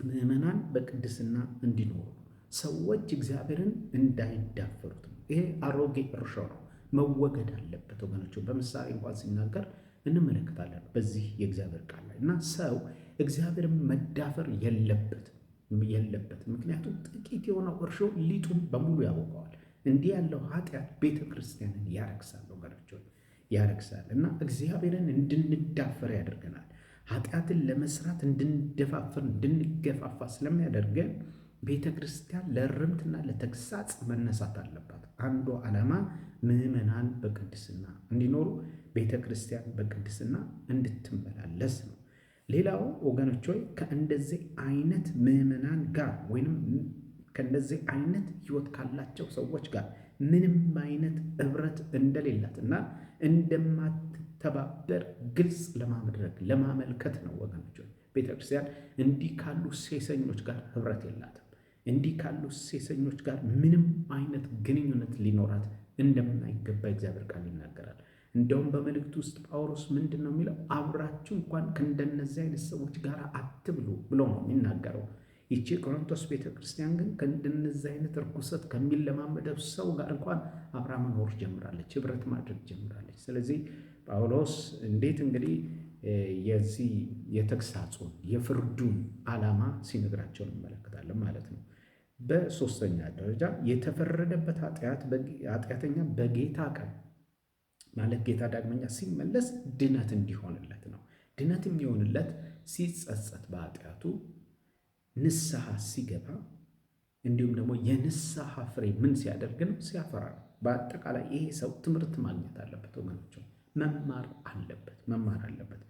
ምዕመናን በቅድስና እንዲኖሩ፣ ሰዎች እግዚአብሔርን እንዳይዳፈሩት ነው። ይሄ አሮጌ እርሾ ነው፣ መወገድ አለበት ወገኖች። በምሳሌ እንኳን ሲናገር እንመለከታለን በዚህ የእግዚአብሔር ቃል ላይ እና ሰው እግዚአብሔርን መዳፈር የለበትም። ምክንያቱም ጥቂት የሆነው እርሾ ሊጡን በሙሉ ያወቀዋል። እንዲህ ያለው ኃጢአት ቤተ ክርስቲያንን ያረክሳል ወገኖች፣ ያረክሳል እና እግዚአብሔርን እንድንዳፈር ያደርገናል። ኃጢአትን ለመስራት እንድንደፋፈር እንድንገፋፋ ስለሚያደርገን ቤተ ክርስቲያን ለእርምትና ለተግሳጽ መነሳት አለባት። አንዱ ዓላማ ምዕመናን በቅድስና እንዲኖሩ፣ ቤተ ክርስቲያን በቅድስና እንድትመላለስ ነው። ሌላው ወገኖች ሆይ ከእንደዚህ አይነት ምዕመናን ጋር ወይንም ከእንደዚህ አይነት ሕይወት ካላቸው ሰዎች ጋር ምንም አይነት ኅብረት እንደሌላትና እንደማትተባበር ግልጽ ለማድረግ ለማመልከት ነው ወገኖች ሆይ። ቤተ ክርስቲያን እንዲህ ካሉ ሴሰኞች ጋር ኅብረት የላትም። እንዲህ ካሉ ሴሰኞች ጋር ምንም አይነት ግንኙነት ሊኖራት እንደማይገባ እግዚአብሔር ቃል ይናገራል። እንደውም በመልእክቱ ውስጥ ጳውሎስ ምንድን ነው የሚለው? አብራችሁ እንኳን ከእንደነዚህ አይነት ሰዎች ጋር አትብሉ ብሎ ነው የሚናገረው። ይቺ ቆሮንቶስ ቤተ ክርስቲያን ግን ከእንደነዚህ አይነት ርኩሰት ከሚለማመደው ሰው ጋር እንኳን አብራ መኖር ጀምራለች፣ ኅብረት ማድረግ ጀምራለች። ስለዚህ ጳውሎስ እንዴት እንግዲህ የዚህ የተግሳጹን የፍርዱን ዓላማ ሲነግራቸው እንመለከታለን ማለት ነው። በሶስተኛ ደረጃ የተፈረደበት ኃጢአተኛ በጌታ ቀን ማለት ጌታ ዳግመኛ ሲመለስ ድነት እንዲሆንለት ነው። ድነት የሚሆንለት ሲጸጸት፣ በኃጢአቱ ንስሐ ሲገባ፣ እንዲሁም ደግሞ የንስሐ ፍሬ ምን ሲያደርግ ነው? ሲያፈራ ነው። በአጠቃላይ ይሄ ሰው ትምህርት ማግኘት አለበት ወገኖች፣ መማር አለበት።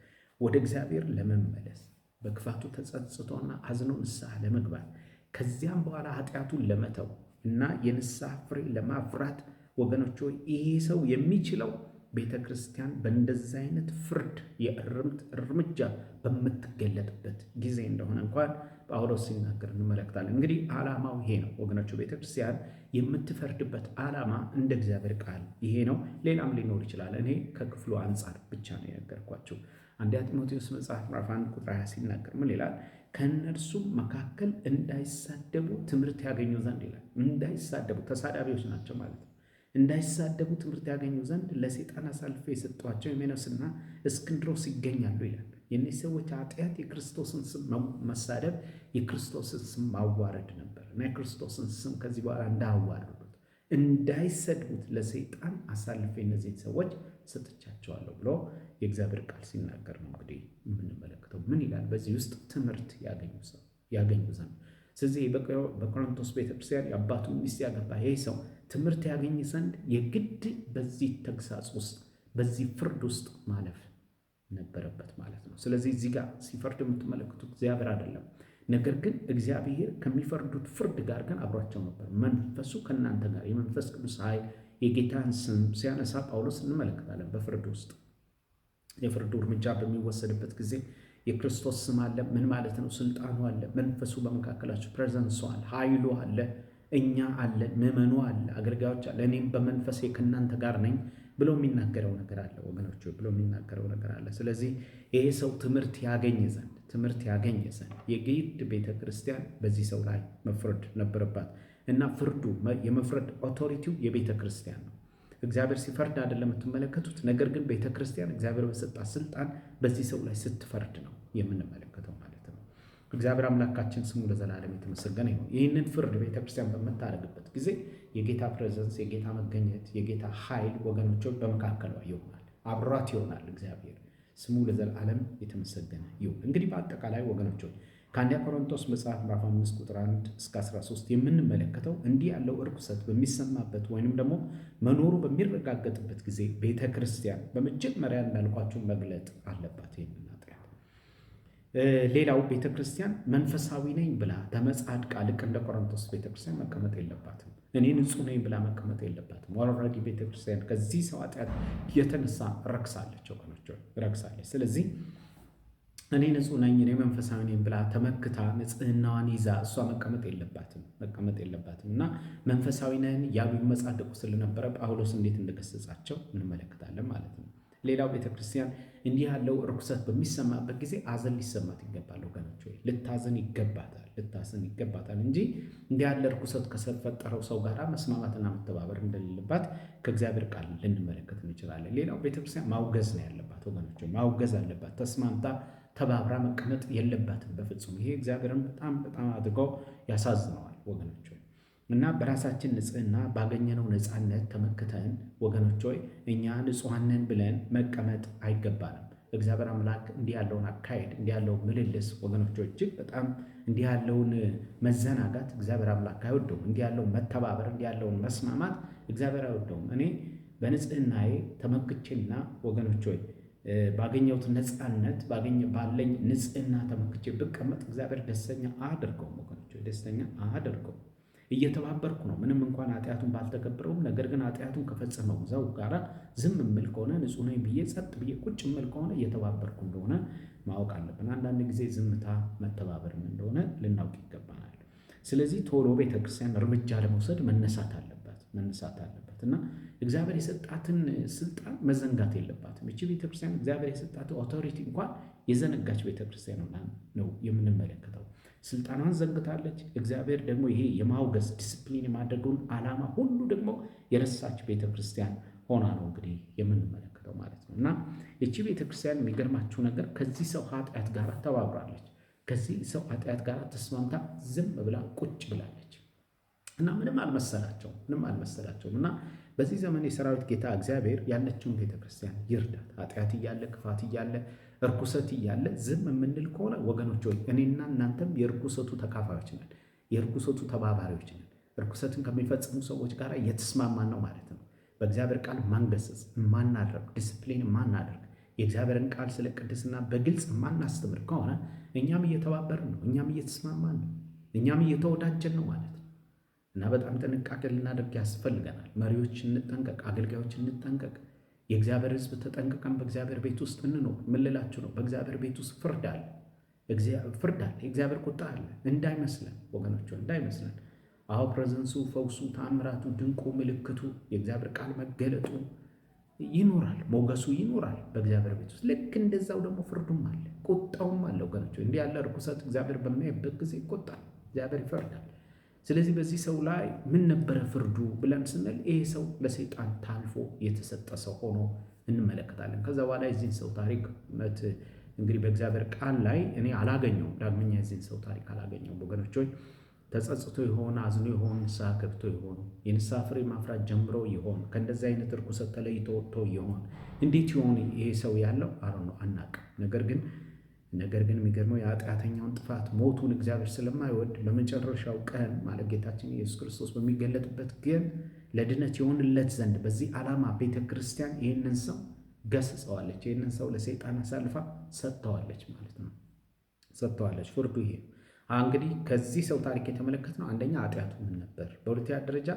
ወደ እግዚአብሔር ለመመለስ በክፋቱ ተጸጽቶና አዝኖ ንስሐ ለመግባት ከዚያም በኋላ ኃጢአቱን ለመተው እና የንስሐ ፍሬ ለማፍራት ወገኖች ሆይ ይሄ ሰው የሚችለው ቤተ ክርስቲያን በእንደዚህ አይነት ፍርድ የእርምት እርምጃ በምትገለጥበት ጊዜ እንደሆነ እንኳን ጳውሎስ ሲናገር እንመለከታለን። እንግዲህ ዓላማው ይሄ ነው ወገኖች። ቤተ ክርስቲያን የምትፈርድበት ዓላማ እንደ እግዚአብሔር ቃል ይሄ ነው። ሌላም ሊኖር ይችላል። እኔ ከክፍሉ አንጻር ብቻ ነው የነገርኳቸው። አንደኛ ጢሞቴዎስ መጽሐፍ ምዕራፍ 1 ቁጥር 20 ሲናገር ምን ይላል? ከእነርሱም መካከል እንዳይሳደቡ ትምህርት ያገኙ ዘንድ ይላል። እንዳይሳደቡ፣ ተሳዳቢዎች ናቸው ማለት ነው። እንዳይሳደቡ ትምህርት ያገኙ ዘንድ ለሰይጣን አሳልፈው የሰጧቸው ሄሜኔዎስና እስክንድሮስ ይገኛሉ ይላል። የእነዚህ ሰዎች ኃጢአት የክርስቶስን ስም መሳደብ፣ የክርስቶስን ስም ማዋረድ ነበር እና የክርስቶስን ስም ከዚህ በኋላ እንዳያዋርዱት እንዳይሰድቡት ለሰይጣን አሳልፈው እነዚህን ሰዎች ሰጥቻቸዋለሁ ብሎ የእግዚአብሔር ቃል ሲናገር ነው እንግዲህ የምንመለከተው። ምን ይላል? በዚህ ውስጥ ትምህርት ያገኙ ዘንድ። ስለዚህ በቆሮንቶስ ቤተክርስቲያን የአባቱን ሚስት ያገባ ይሄ ሰው ትምህርት ያገኝ ዘንድ የግድ በዚህ ተግሳጽ ውስጥ በዚህ ፍርድ ውስጥ ማለፍ ነበረበት ማለት ነው። ስለዚህ እዚህ ጋር ሲፈርድ የምትመለከቱት እግዚአብሔር አይደለም። ነገር ግን እግዚአብሔር ከሚፈርዱት ፍርድ ጋር ግን አብሯቸው ነበር። መንፈሱ ከእናንተ ጋር የመንፈስ ቅዱስ ኃይል የጌታን ስም ሲያነሳ ጳውሎስ እንመለከታለን። በፍርድ ውስጥ የፍርዱ እርምጃ በሚወሰድበት ጊዜ የክርስቶስ ስም አለ። ምን ማለት ነው? ስልጣኑ አለ፣ መንፈሱ በመካከላቸው ፕሬዘንሱ አለ፣ ኃይሉ አለ፣ እኛ አለን፣ ምዕመኑ አለ፣ አገልጋዮች አለ፣ እኔም በመንፈሴ ከእናንተ ጋር ነኝ ብሎ የሚናገረው ነገር አለ ወገኖች፣ ብሎ የሚናገረው ነገር አለ። ስለዚህ ይሄ ሰው ትምህርት ያገኝ ዘንድ የግድ ቤተ ክርስቲያን በዚህ ሰው ላይ መፍረድ ነበረባት እና ፍርዱ የመፍረድ ኦቶሪቲው የቤተ ክርስቲያን ነው። እግዚአብሔር ሲፈርድ አይደለም የምትመለከቱት። ነገር ግን ቤተ ክርስቲያን እግዚአብሔር በሰጣት ስልጣን በዚህ ሰው ላይ ስትፈርድ ነው የምንመለከተው ማለት ነው። እግዚአብሔር አምላካችን ስሙ ለዘላለም የተመሰገነ ይሁን። ይህንን ፍርድ ቤተ ክርስቲያን በምታደርግበት ጊዜ የጌታ ፕሬዘንስ፣ የጌታ መገኘት፣ የጌታ ኃይል ወገኖች በመካከሏ ይሆናል፣ አብሯት ይሆናል። እግዚአብሔር ስሙ ለዘላለም የተመሰገነ ይሁን። እንግዲህ በአጠቃላይ ወገኖች ከአንደኛ ቆሮንቶስ መጽሐፍ ምዕራፍ 5 ቁጥር 1 እስከ 13 የምንመለከተው እንዲህ ያለው እርኩሰት በሚሰማበት ወይንም ደግሞ መኖሩ በሚረጋገጥበት ጊዜ ቤተ ክርስቲያን በመጀመሪያ እንዳልኳችሁ መግለጥ አለባት ይህንን ኃጢአት። ሌላው ቤተ ክርስቲያን መንፈሳዊ ነኝ ብላ ተመጻድቃ ልክ እንደ ቆሮንቶስ ቤተ ክርስቲያን መቀመጥ የለባትም። እኔ ንጹሕ ነኝ ብላ መቀመጥ የለባትም። ኦልሬዲ ቤተ ክርስቲያን ከዚህ ሰው ኃጢአት የተነሳ ረክሳለች ወገኖች፣ ረክሳለች። ስለዚህ እኔ ንጹሕ ነኝ እኔ መንፈሳዊ ነኝ ብላ ተመክታ ንጽህናዋን ይዛ እሷ መቀመጥ የለባትም እና መንፈሳዊ ነን ያሉ ይመጻደቁ ስለነበረ ጳውሎስ እንዴት እንደገሰጻቸው እንመለከታለን ማለት ነው። ሌላው ቤተክርስቲያን እንዲህ ያለው ርኩሰት በሚሰማበት ጊዜ አዘን ሊሰማት ይገባል ወገኖች፣ ልታዘን ይገባታል እንጂ እንዲህ ያለ ርኩሰት ከፈጠረው ሰው ጋር መስማማትና መተባበር እንደሌለባት ከእግዚአብሔር ቃል ልንመለከት እንችላለን። ሌላው ቤተክርስቲያን ማውገዝ ነው ያለባት ወገኖች፣ ማውገዝ አለባት። ተስማምታ ተባብራ መቀመጥ የለባትም በፍጹም። ይሄ እግዚአብሔርን በጣም አድርገው ያሳዝነዋል ወገኖች። እና በራሳችን ንጽህና ባገኘነው ነፃነት ተመክተን ወገኖች ሆይ እኛ ንጹሐን ነን ብለን መቀመጥ አይገባንም። እግዚአብሔር አምላክ እንዲህ ያለውን አካሄድ እንዲህ ያለውን ምልልስ ወገኖች እጅግ በጣም እንዲህ ያለውን መዘናጋት እግዚአብሔር አምላክ አይወደውም። እንዲህ ያለውን መተባበር እንዲህ ያለውን መስማማት እግዚአብሔር አይወደውም። እኔ በንጽህናዬ ተመክቼና ወገኖች ሆይ ባገኘሁት ነፃነት ባለኝ ንጽህና ተመክቼ ብቀመጥ እግዚአብሔር ደስተኛ አያደርገውም ወገኖች፣ ደስተኛ አያደርገውም። እየተባበርኩ ነው ምንም እንኳን ኃጢአቱን ባልተከበረውም፣ ነገር ግን ኃጢአቱን ከፈጸመው ሰው ጋር ዝም እምል ከሆነ ንጹሕ ነኝ ብዬ ጸጥ ብዬ ቁጭ እምል ከሆነ እየተባበርኩ እንደሆነ ማወቅ አለብን። አንዳንድ ጊዜ ዝምታ መተባበርም እንደሆነ ልናውቅ ይገባናል። ስለዚህ ቶሎ ቤተክርስቲያን እርምጃ ለመውሰድ መነሳት አለባት እና እግዚአብሔር የሰጣትን ስልጣን መዘንጋት የለባትም። እቺ ቤተክርስቲያን እግዚአብሔር የሰጣት ኦቶሪቲ እንኳን የዘነጋች ቤተክርስቲያን ነው የምንመለከተው። ስልጣኗን ዘንግታለች። እግዚአብሔር ደግሞ ይሄ የማውገዝ ዲስፕሊን የማድረጉን ዓላማ ሁሉ ደግሞ የረሳች ቤተክርስቲያን ሆና ነው እንግዲህ የምንመለከተው ማለት ነው። እና እቺ ቤተክርስቲያን የሚገርማችሁ ነገር ከዚህ ሰው ኃጢአት ጋር ተባብራለች። ከዚህ ሰው ኃጢአት ጋር ተስማምታ ዝም ብላ ቁጭ ብላለች እና ምንም አልመሰላቸውም። እና በዚህ ዘመን የሰራዊት ጌታ እግዚአብሔር ያለችውን ቤተክርስቲያን ይርዳት። ኃጢአት እያለ ክፋት እያለ እርኩሰት እያለ ዝም የምንል ከሆነ ወገኖች ሆይ እኔና እናንተም የርኩሰቱ ተካፋዮች ነን፣ የርኩሰቱ ተባባሪዎች ነን። እርኩሰትን ከሚፈጽሙ ሰዎች ጋር የተስማማን ነው ማለት ነው። በእግዚአብሔር ቃል ማንገሰጽ ማናደርግ፣ ዲስፕሊን ማናደርግ፣ የእግዚአብሔርን ቃል ስለ ቅድስና በግልጽ ማናስተምር ከሆነ እኛም እየተባበርን ነው፣ እኛም እየተስማማን ነው፣ እኛም እየተወዳጀን ነው ማለት ነው። እና በጣም ጥንቃቄ ልናደርግ ያስፈልገናል። መሪዎች እንጠንቀቅ፣ አገልጋዮች እንጠንቀቅ። የእግዚአብሔር ሕዝብ ተጠንቅቀን በእግዚአብሔር ቤት ውስጥ እንኖር። ምን ልላችሁ ነው? በእግዚአብሔር ቤት ውስጥ ፍርድ አለ፣ የእግዚአብሔር ቁጣ አለ። እንዳይመስለን ወገኖች፣ እንዳይመስለን። አዎ ፕሬዘንሱ፣ ፈውሱ፣ ተአምራቱ፣ ድንቁ፣ ምልክቱ፣ የእግዚአብሔር ቃል መገለጡ ይኖራል፣ ሞገሱ ይኖራል በእግዚአብሔር ቤት ውስጥ። ልክ እንደዛው ደግሞ ፍርዱም አለ፣ ቁጣውም አለ ወገኖች። እንዲህ ያለ ርኩሰት እግዚአብሔር በሚያይበት ጊዜ ይቆጣል፣ እግዚአብሔር ይፈርዳል። ስለዚህ በዚህ ሰው ላይ ምን ነበረ ፍርዱ ብለን ስንል ይሄ ሰው ለሰይጣን ታልፎ የተሰጠ ሰው ሆኖ እንመለከታለን። ከዛ በኋላ የዚህን ሰው ታሪክ እውነት እንግዲህ በእግዚአብሔር ቃል ላይ እኔ አላገኘውም። ዳግመኛ የዚህን ሰው ታሪክ አላገኘውም ወገኖች ሆይ። ተጸጽቶ ይሆን፣ አዝኖ ይሆን፣ ንስሐ ገብቶ ይሆን፣ የንስሐ ፍሬ ማፍራት ጀምሮ ይሆን፣ ከእንደዚህ አይነት ርኩሰት ተለይቶ ወጥቶ ይሆን፣ እንዴት ይሆን ይሄ ሰው ያለው አናውቅም። ነገር ግን የሚገርመው የኃጢአተኛውን ጥፋት ሞቱን እግዚአብሔር ስለማይወድ በመጨረሻው ቀን ማለት ጌታችን ኢየሱስ ክርስቶስ በሚገለጥበት ግን ለድነት የሆንለት ዘንድ በዚህ ዓላማ ቤተ ክርስቲያን ይህንን ሰው ገስጸዋለች። ይህንን ሰው ለሰይጣን አሳልፋ ሰጥተዋለች ማለት ነው። ሰጥተዋለች። ፍርዱ ይሄ እንግዲህ ከዚህ ሰው ታሪክ የተመለከትነው አንደኛ ኃጢአቱ ምን ነበር፣ በሁለተኛ ደረጃ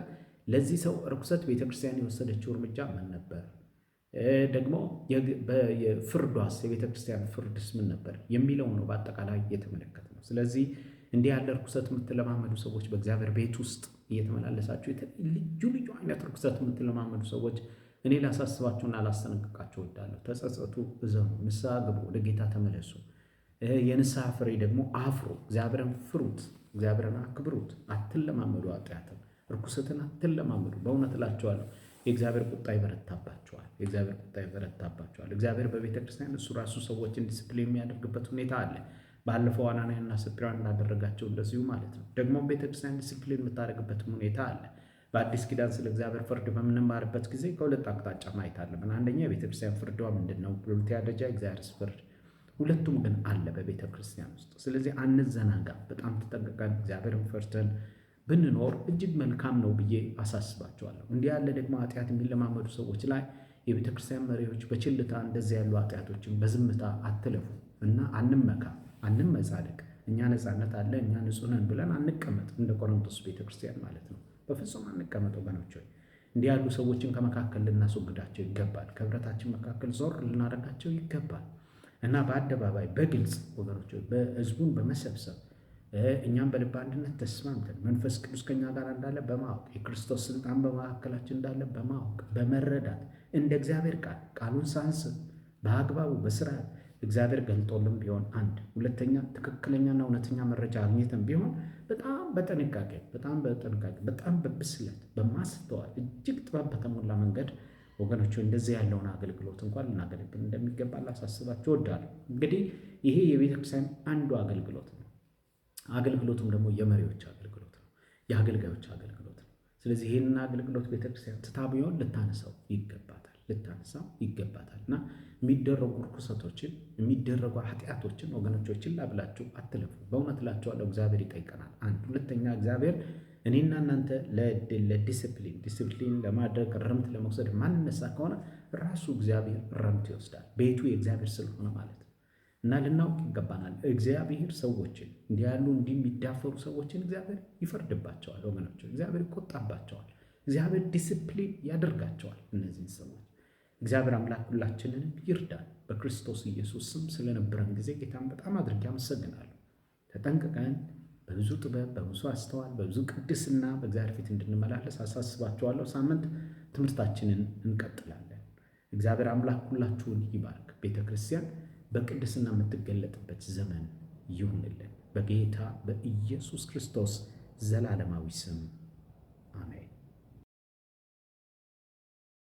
ለዚህ ሰው ርኩሰት ቤተክርስቲያን የወሰደችው እርምጃ ምን ነበር? ደግሞ የፍርዷስ የቤተክርስቲያን ፍርድስ ምን ነበር የሚለው ነው በአጠቃላይ የተመለከትነው። ስለዚህ እንዲህ ያለ ርኩሰት የምትለማመዱ ሰዎች በእግዚአብሔር ቤት ውስጥ እየተመላለሳችሁ ልዩ ልዩ አይነት ርኩሰት የምትለማመዱ ሰዎች እኔ ላሳስባችሁና ላስጠነቅቃችሁ እወዳለሁ። ተጸጸቱ፣ እዘኑ፣ ንስሐ ግቡ፣ ወደ ጌታ ተመለሱ። የንስሐ ፍሬ ደግሞ አፍሩ፣ እግዚአብሔርን ፍሩት፣ እግዚአብሔርን አክብሩት። አትለማመዱ፣ ኃጢአትን ርኩሰትን አትለማመዱ። በእውነት እላችኋለሁ የእግዚአብሔር ቁጣ ይበረታባቸዋል። የእግዚአብሔር ቁጣ ይበረታባቸዋል። እግዚአብሔር በቤተ ክርስቲያን እሱ ራሱ ሰዎችን ዲስፕሊን የሚያደርግበት ሁኔታ አለ። ባለፈው አናንያና ሰጲራ እንዳደረጋቸው እንደዚሁ ማለት ነው። ደግሞም ቤተ ክርስቲያን ዲስፕሊን የምታደርግበትም ሁኔታ አለ። በአዲስ ኪዳን ስለ እግዚአብሔር ፍርድ በምንማርበት ጊዜ ከሁለት አቅጣጫ ማየት አለብን። አንደኛ የቤተ ክርስቲያን ፍርዷ ምንድን ነው? በሁለተኛ ደረጃ እግዚአብሔር ፍርድ። ሁለቱም ግን አለ በቤተ ክርስቲያን ውስጥ። ስለዚህ አንዘናጋ፣ በጣም ተጠንቅቀን እግዚአብሔርን ፈርተን ብንኖር እጅግ መልካም ነው ብዬ አሳስባቸዋለሁ። እንዲህ ያለ ደግሞ ኃጢአት የሚለማመዱ ሰዎች ላይ የቤተ ክርስቲያን መሪዎች በችልታ እንደዚህ ያሉ ኃጢአቶችን በዝምታ አትለፉ እና አንመካ፣ አንመጻደቅ። እኛ ነፃነት አለ፣ እኛ ንጹህ ነን ብለን አንቀመጥ። እንደ ቆሮንቶስ ቤተ ክርስቲያን ማለት ነው። በፍጹም አንቀመጥ ወገኖች። እንዲህ ያሉ ሰዎችን ከመካከል ልናስወግዳቸው ይገባል። ከህብረታችን መካከል ዞር ልናደርጋቸው ይገባል እና በአደባባይ በግልጽ ወገኖች በህዝቡን በመሰብሰብ እኛም በልብ አንድነት ተስማምተን መንፈስ ቅዱስ ከኛ ጋር እንዳለ በማወቅ የክርስቶስ ስልጣን በመካከላችን እንዳለ በማወቅ በመረዳት እንደ እግዚአብሔር ቃሉን ሳንስብ በአግባቡ በስርዓት እግዚአብሔር ገልጦልን ቢሆን አንድ፣ ሁለተኛ ትክክለኛና እውነተኛ መረጃ አግኝተን ቢሆን በጣም በጥንቃቄ በጣም በብስለት በማስተዋል እጅግ ጥበብ በተሞላ መንገድ ወገኖች እንደዚህ ያለውን አገልግሎት እንኳን ልናገለግል እንደሚገባ ላሳስባችሁ እወዳለሁ። እንግዲህ ይሄ የቤተክርስቲያን አንዱ አገልግሎት ነው። አገልግሎቱም ደግሞ የመሪዎች አገልግሎት ነው፣ የአገልጋዮች አገልግሎት ነው። ስለዚህ ይህንን አገልግሎት ቤተክርስቲያን ትታ ቢሆን ልታነሳው ይገባታል እና የሚደረጉ ርኩሰቶችን የሚደረጉ ኃጢአቶችን ወገኖች ችላ ብላችሁ አትለፉ። በእውነት እላችኋለሁ እግዚአብሔር ይጠይቀናል። አንድ፣ ሁለተኛ እግዚአብሔር እኔና እናንተ ለዲስፕሊን ለማድረግ እርምት ለመውሰድ ማንነሳ ከሆነ ራሱ እግዚአብሔር እርምት ይወስዳል። ቤቱ የእግዚአብሔር ስለሆነ ማለት ነው። እና ልናውቅ ይገባናል። እግዚአብሔር ሰዎችን እንዲህ ያሉ የሚዳፈሩ ሰዎችን እግዚአብሔር ይፈርድባቸዋል ወገኖች። እግዚአብሔር ይቆጣባቸዋል። እግዚአብሔር ዲስፕሊን ያደርጋቸዋል እነዚህን ሰዎች። እግዚአብሔር አምላክ ሁላችንን ይርዳል። በክርስቶስ ኢየሱስ ስም ስለነበረን ጊዜ ጌታን በጣም አድርጌ አመሰግናለሁ። ተጠንቅቀን በብዙ ጥበብ፣ በብዙ አስተዋል፣ በብዙ ቅድስና በእግዚአብሔር ፊት እንድንመላለስ አሳስባችኋለሁ። ሳምንት ትምህርታችንን እንቀጥላለን። እግዚአብሔር አምላክ ሁላችሁን ይባርክ። ቤተ ክርስቲያን በቅድስና የምትገለጥበት ዘመን ይሁንልን። በጌታ በኢየሱስ ክርስቶስ ዘላለማዊ ስም